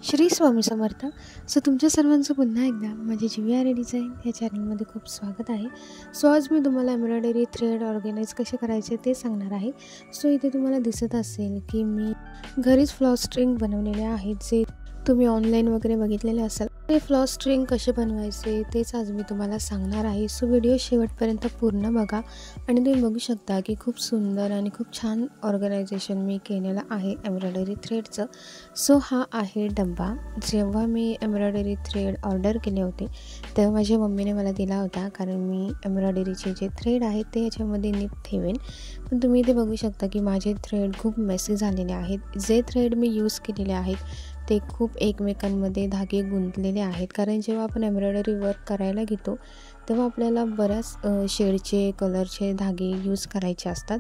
श्री स्वामी समर्थ. तुमच्या सर्वांचं पुन्हा एकदा माझे GVR डिझाईन या चॅनलमध्ये खूप स्वागत आहे. आज मी तुम्हाला एम्ब्रॉयडरी थ्रेड ऑर्गनाइज कसे करायचे ते सांगणार आहे. इथे तुम्हाला दिसत असेल की मी घरीच फ्लॉस स्ट्रिंग बनवलेले आहेत, जे तुम्ही ऑनलाईन वगैरे बघितलेले असाल. ते फ्लॉस स्ट्रिंग कसे बनवायचे तेच आज मी तुम्हाला सांगणार आहे. व्हिडिओ शेवटपर्यंत पूर्ण बघा आणि तुम्ही बघू शकता की खूप सुंदर आणि खूप छान ऑर्गनायझेशन मी केलेलं आहे एम्ब्रॉयडरी थ्रेडचं. हा आहे डब्बा. जेव्हा मी एम्ब्रॉयडरी थ्रेड ऑर्डर केले होते तेव्हा माझ्या मम्मीने मला दिला होता, कारण मी एम्ब्रॉयडरीचे जे थ्रेड आहेत ते याच्यामध्ये नीट ठेवेन. पण तुम्ही इथे बघू शकता की माझे थ्रेड खूप मेसी झालेले आहेत. जे थ्रेड मी यूज केलेले आहेत ते खूप एकमेकांमध्ये धागे गुंतलेले आहेत, कारण जेव्हा आपण एम्ब्रॉयडरी वर्क करायला घेतो तेव्हा आपल्याला बऱ्याच शेडचे कलरचे धागे यूज करायचे असतात.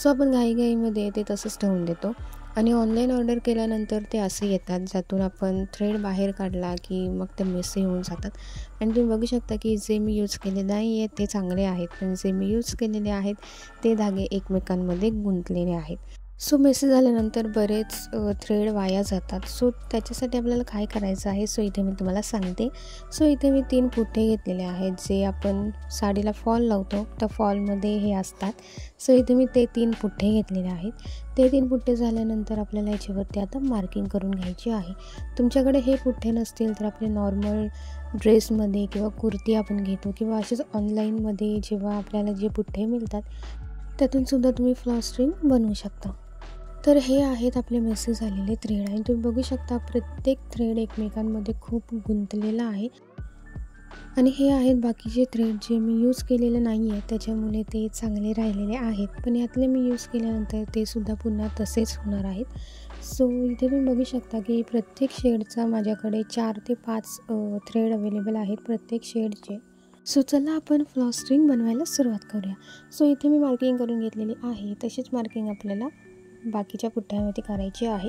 आपण घाईघाईमध्ये ते तसंच ठेवून देतो आणि ऑनलाईन ऑर्डर केल्यानंतर ते असे येतात, ज्यातून आपण थ्रेड बाहेर काढला की मग ते मेसी होऊन जातात. आणि तुम्ही बघू शकता की जे मी यूज केले नाही आहेत ते चांगले आहेत, पण जे मी यूज केलेले आहेत ते धागे एकमेकांमध्ये गुंतलेले आहेत. मेसी झाल्यानंतर बरेच थ्रेड वाया जातात. त्याच्यासाठी आपल्याला काय करायचं आहे इथे मी तुम्हाला सांगते. इथे मी 3 पुठ्ठे घेतलेले आहेत, जे आपण साडीला फॉल लावतो त्या फॉलमध्ये हे असतात. इथे मी ते 3 पुठ्ठे घेतलेले आहेत. ते 3 पुठ्ठे झाल्यानंतर आपल्याला याच्यावरती आता मार्किंग करून घ्यायची आहे. तुमच्याकडे हे पुठ्ठे नसतील तर आपले नॉर्मल ड्रेसमध्ये किंवा कुर्ती आपण घेतो, किंवा असेच ऑनलाईनमध्ये जेव्हा आपल्याला जे पुठ्ठे मिळतात त्यातूनसुद्धा तुम्ही फ्लॉस स्ट्रिंग बनवू शकता. तर हे आहेत आपले मेसी झालेले थ्रेड आणि तुम्ही बघू शकता प्रत्येक थ्रेड एकमेकांमध्ये खूप गुंतलेला आहे. आणि हे आहेत बाकीचे थ्रेड जे मी यूज केलेले नाही आहे, त्याच्यामुळे ते चांगले राहिलेले आहेत. पण यातले मी यूज केल्यानंतर ते सुद्धा पुन्हा तसेच होणार आहेत. इथे तुम्ही बघू शकता की प्रत्येक शेडचा माझ्याकडे 4 ते 5 थ्रेड अवेलेबल आहेत प्रत्येक शेडचे. चला आपण फ्लॉस स्ट्रिंग बनवायला सुरुवात करूया. इथे मी मार्किंग करून घेतलेली आहे. तशीच मार्किंग आपल्याला बाकीच्या पुठ्ठ्यामध्ये करायची आहे.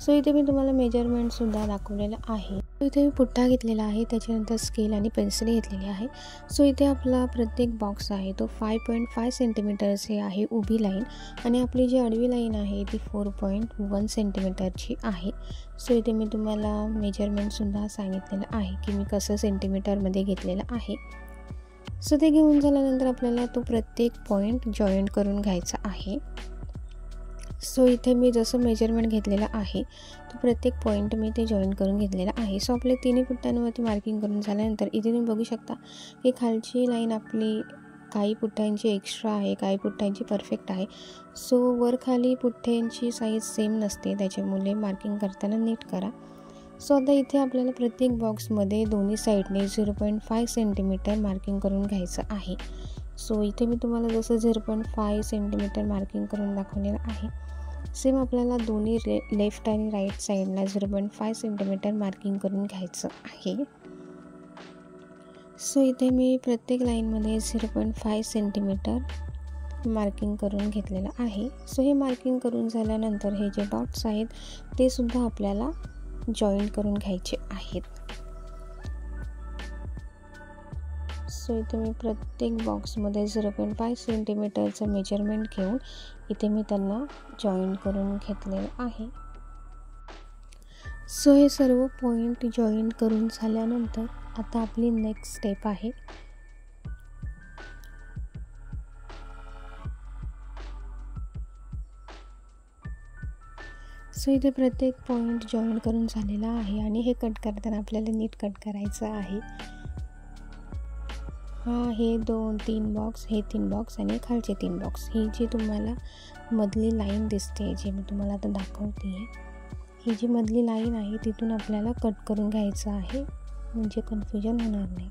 इथे मी तुम्हाला मेजरमेंटसुद्धा दाखवलेलं आहे. इथे मी पुठ्ठा घेतलेला आहे, त्याच्यानंतर स्केल आणि पेन्सिल घेतलेली आहे. इथे आपला प्रत्येक बॉक्स आहे तो 5.5 सेंटीमीटरचे आहे उभी लाईन, आणि आपली जी आडवी लाईन आहे ती 4.1 सेंटीमीटरची आहे. इथे मी तुम्हाला मेजरमेंटसुद्धा सांगितलेलं आहे की मी कसं सेंटीमीटरमध्ये घेतलेलं आहे. ते घेऊन झाल्यानंतर आपल्याला तो प्रत्येक पॉईंट जॉईंट करून घ्यायचा आहे. इथे मी जसं मेजरमेंट घेतलेलं आहे तो प्रत्येक पॉईंट मी ते जॉईन करून घेतलेला आहे. आपले तिन्ही पुठ्ठ्यांवरती मार्किंग करून झाल्यानंतर इथे तुम्ही बघू शकता की खालची लाईन आपली काही पुठ्ठ्यांची एक्स्ट्रा आहे, काही पुठ्ठ्यांची परफेक्ट आहे. वर खाली पुठ्ठ्यांची साईज सेम नसते, त्याच्यामुळे मार्किंग करताना नीट करा. आता इथे आपल्याला प्रत्येक बॉक्समध्ये दोन्ही साईडने 0.5 सेंटीमीटर मार्किंग करून घ्यायचं आहे. इथे मी तुम्हाला जसं 0.5 सेंटीमीटर मार्किंग करून दाखवलेलं आहे, सेम आपल्याला दोन्ही लेफ्ट आणि राईट साईडला 0.5 सेंटीमीटर मार्किंग करून घ्यायचं आहे. इथे मी प्रत्येक लाईनमध्ये 0.5 सेंटीमीटर मार्किंग करून घेतलेलं आहे. हे मार्किंग करून झाल्यानंतर हे जे डॉट्स आहेत ते सुद्धा आपल्याला जॉईंट करून घ्यायचे आहेत. इथे मी प्रत्येक बॉक्समध्ये 0.5 सेंटीमीटरचं मेजरमेंट घेऊन इथे मी त्यांना जॉईंट करून घेतलेलं आहे. हे सर्व पॉईंट जॉईंट करून झाल्यानंतर आता आपली नेक्स्ट स्टेप आहे. इथे प्रत्येक पॉईंट जॉईंट करून झालेला आहे आणि हे कट करताना आपल्याला नीट कट करायचं आहे. हे 2-3 बॉक्स, हे 3 बॉक्स आणि खालचे 3 बॉक्स. ही जी तुम्हाला मधली लाईन दिसते, जी मी तुम्हाला आता दाखवते आहे, ही जी मधली लाईन आहे तिथून आपल्याला कट करून घ्यायचं आहे, म्हणजे कन्फ्युजन होणार नाही.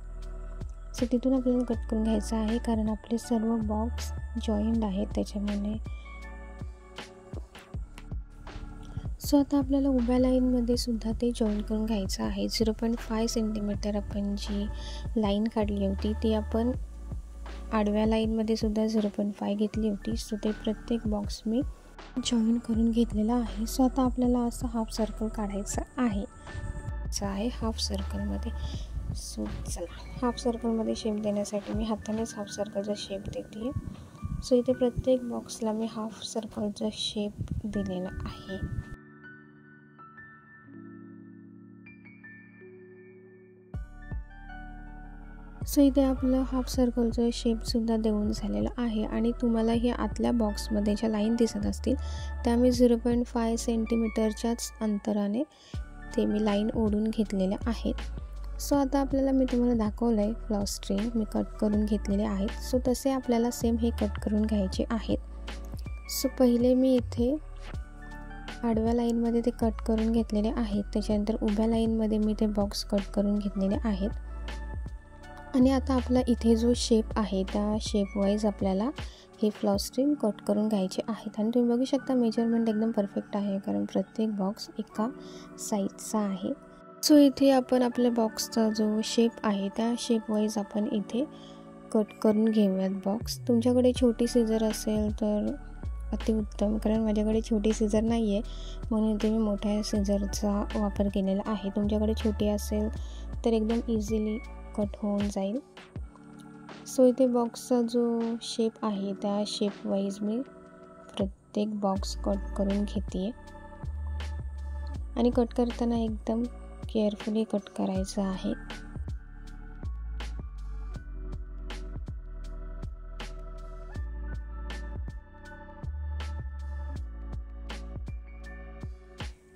तिथून आपल्याला कट करून घ्यायचं आहे, कारण आपले सर्व बॉक्स जॉईंट आहेत त्याच्यामुळे. आता आपल्याला उभ्या लाईनमध्ये सुद्धा ते जॉईन करून घ्यायचं आहे. 0.5 सेंटीमीटर आपण जी लाईन काढली होती ती आपण आडव्या लाईनमध्ये सुद्धा 0.5 घेतली होती. ते प्रत्येक बॉक्स मी जॉईन करून घेतलेला आहे. आता आपल्याला असं हाफ सर्कल काढायचं आहे हाफ सर्कलमध्ये. चला हाफ सर्कलमध्ये शेप देण्यासाठी मी हातानेच हाफ सर्कलचा शेप देते. इथे प्रत्येक बॉक्सला मी हाफ सर्कलचा शेप दिलेला आहे. सो इथे आपलं हाफ सर्कलचं शेपसुद्धा देऊन झालेलं आहे आणि तुम्हाला हे आतल्या बॉक्समध्ये ज्या लाईन दिसत असतील त्या मी 0.5 सेंटीमीटरच्याच अंतराने ते मी लाईन ओढून घेतलेल्या आहेत। सो आता आपल्याला मी तुम्हाला दाखवलं आहे फ्लॉस स्ट्रिंग मी कट करून घेतलेले आहेत। सो तसे आपल्याला सेम हे कट करून घ्यायचे आहेत। सो पहिले मी इथे आडव्या लाईनमध्ये ते कट करून घेतलेले आहेत, त्याच्यानंतर उभ्या लाईनमध्ये मी ते बॉक्स कट करून घेतलेले आहेत आणि आता आपला इथे जो शेप आहे त्या शेप वाईज आपल्याला हे फ्लॉस स्ट्रिंग कट करून घ्यायचे आहेत। आणि तुम्ही बघू शकता मेजरमेंट एकदम परफेक्ट आहे, कारण प्रत्येक बॉक्स एका साईजचा आहे। सो इथे आपण आपल्या बॉक्सचा जो शेप आहे त्या शेप वाईज आपण इथे कट करून घेऊयात बॉक्स। तुमच्याकडे छोटी सीझर असेल तर अतिउत्तम, कारण माझ्याकडे छोटी सीझर नाही आहे म्हणून इथे मी मोठ्या सीझरचा वापर केलेला आहे। तुमच्याकडे छोटी असेल तर एकदम इझिली कट होऊन जाईल। सो इथे बॉक्सचा जो शेप आहे त्या शेप वाईज मी प्रत्येक बॉक्स कट करून घेते आणि कट करताना एकदम केअरफुली कट करायचं आहे।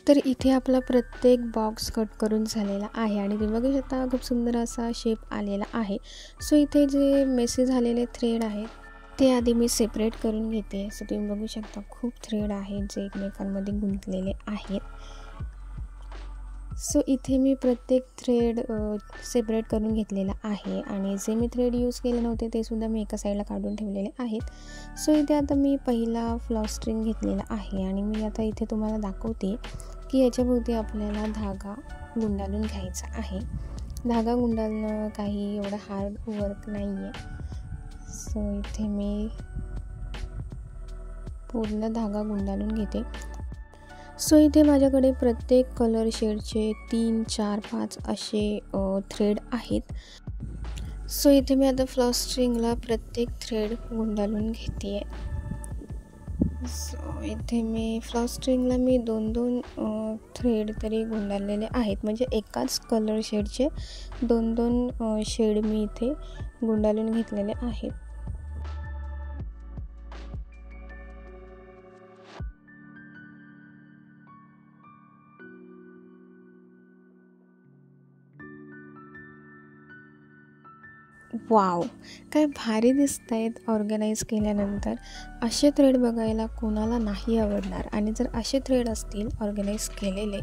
तर इथे आपला प्रत्येक बॉक्स कट करून झालेला आहे आणि तुम्ही बघू शकता खूप सुंदर असा शेप आलेला आहे। सो इथे जे मेसी झालेले थ्रेड आहेत ते आधी मी सेपरेट करून घेते। सो तुम्ही बघू शकता खूप थ्रेड आहेत जे एकमेकांमध्ये गुंतलेले आहेत। सो इथे मी प्रत्येक थ्रेड सेपरेट करून घेतलेला आहे आणि जे मी थ्रेड यूज केले नव्हते ते सुद्धा मी एका साईडला काढून ठेवलेले आहेत। सो इथे आता मी पहिला फ्लॉस स्ट्रिंग घेतलेला आहे आणि मी आता इथे तुम्हाला दाखवते की याच्याभोवती आपल्याला धागा गुंडाळून घ्यायचा आहे। धागा गुंडाळणं काही एवढं हार्ड वर्क नाही आहे। सो इथे मी पूर्ण धागा गुंडाळून घेते। सो इथे माझ्याकडे प्रत्येक कलर शेडचे 3, 4, 5 असे थ्रेड आहेत। सो इथे मी आता फ्लॉस स्ट्रिंगला प्रत्येक थ्रेड गुंडाळून घेते। सो इथे मी फ्लॉस स्ट्रिंगला मी 2-2 थ्रेड तरी गुंडाळलेले आहेत, म्हणजे एकाच कलर शेडचे 2-2 शेड मी इथे गुंडाळून घेतलेले आहेत। वाव, काय भारी दिसत आहेत ऑर्गनाईज केल्यानंतर। असे थ्रेड बघायला कोणाला नाही आवडणार आणि जर असे थ्रेड असतील ऑर्गनाईज केलेले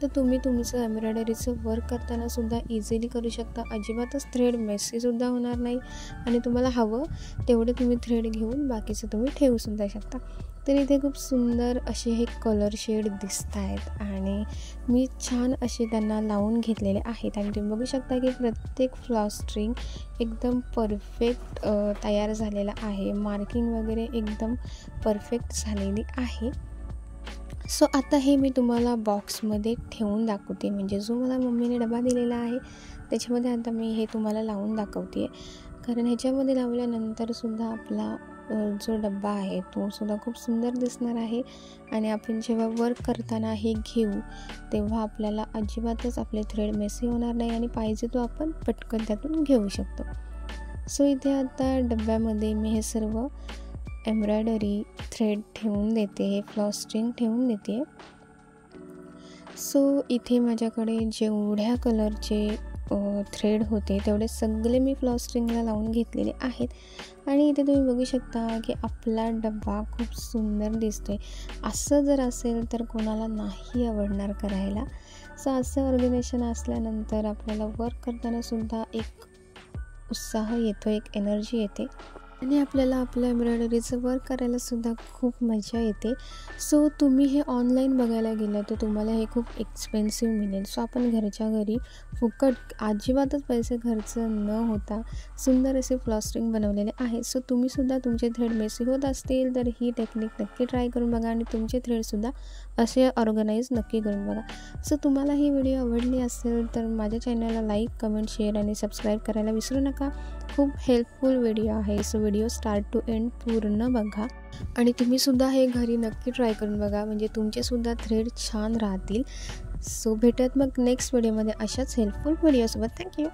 तर तुम्ही तुमचं एम्ब्रॉयडरीचं वर्क करताना सुद्धा इझिली करू शकता। अजिबातच थ्रेड मेसीसुद्धा होणार नाही आणि तुम्हाला हवं तेवढे तुम्ही थ्रेड घेऊन बाकीचं तुम्ही ठेवूसुद्धा शकता। तर इथे खूप सुंदर असे हे कलर शेड दिसत आहेत आणि मी छान असे त्यांना लावून घेतलेले आहेत आणि तुम्ही बघू शकता की प्रत्येक फ्लॉस स्ट्रिंग एकदम परफेक्ट तयार झालेला आहे। मार्किंग वगैरे एकदम परफेक्ट झालेली आहे। सो आता हे मी तुम्हाला बॉक्समध्ये ठेवून दाखवते, म्हणजे जो मला मम्मीने डबा दिलेला आहे त्याच्यामध्ये आता मी हे तुम्हाला लावून दाखवते, कारण ह्याच्यामध्ये लावल्यानंतर सुद्धा आपला जो डब्बा आहे तो सुद्धा खूप सुंदर दिसणार आहे आणि आपण जेव्हा वर्क करताना हे घेऊ तेव्हा आपल्याला अजिबातच आपले थ्रेड मेसी होणार नाही आणि पाहिजे तो आपण पटकन त्यातून घेऊ शकतो। सो इथे आता डब्यामध्ये मी हे सर्व एम्ब्रॉयडरी थ्रेड ठेवून देते, हे फ्लॉस स्ट्रिंग ठेवून देते। सो इथे माझ्याकडे जेवढ्या कलरचे थ्रेड होते तेवढे सगळे मी फ्लॉस स्ट्रिंगला लावून घेतलेले आहेत आणि इथे तुम्ही बघू शकता की आपला डब्बा खूप सुंदर दिसतोय। असं जर असेल तर कोणाला नाही आवडणार करायला। सो असं ऑर्गनायझेशन असल्यानंतर आपल्याला वर्क करताना सुद्धा एक उत्साह येतो, एक एनर्जी येते आणि आपल्याला आपल्या एम्ब्रॉयडरीचं वर्क करायला सुद्धा खूप मजा येते। सो तुम्ही हे ऑनलाईन बघायला गेलं तर तुम्हाला हे खूप एक्सपेन्सिव्ह मिळेल। सो आपण घरच्या घरी फुकट अजिबातच पैसे खर्च न होता सुंदर असे फ्लॉस स्ट्रिंग बनवलेले आहे। सो तुम्हीसुद्धा तुमचे थ्रेड मेसी होत असतील तर ही टेक्निक नक्की ट्राय करून बघा आणि तुमचे थ्रेडसुद्धा असे ऑर्गनाईज नक्की करून बघा। सो तुम्हाला ही व्हिडिओ आवडली असेल तर माझ्या चॅनलला लाईक, कमेंट, शेअर आणि सबस्क्राईब करायला विसरू नका। खूप हेल्पफुल व्हिडिओ आहे। So video start to end पूर्ण बघा आणि तुम्हीसुद्धा हे घरी नक्की ट्राय करून बघा, म्हणजे तुमचेसुद्धा थ्रेड छान राहतील। सो भेटूयात मग नेक्स्ट व्हिडिओमध्ये अशाच हेल्पफुल व्हिडिओसोबत। थँक्यू।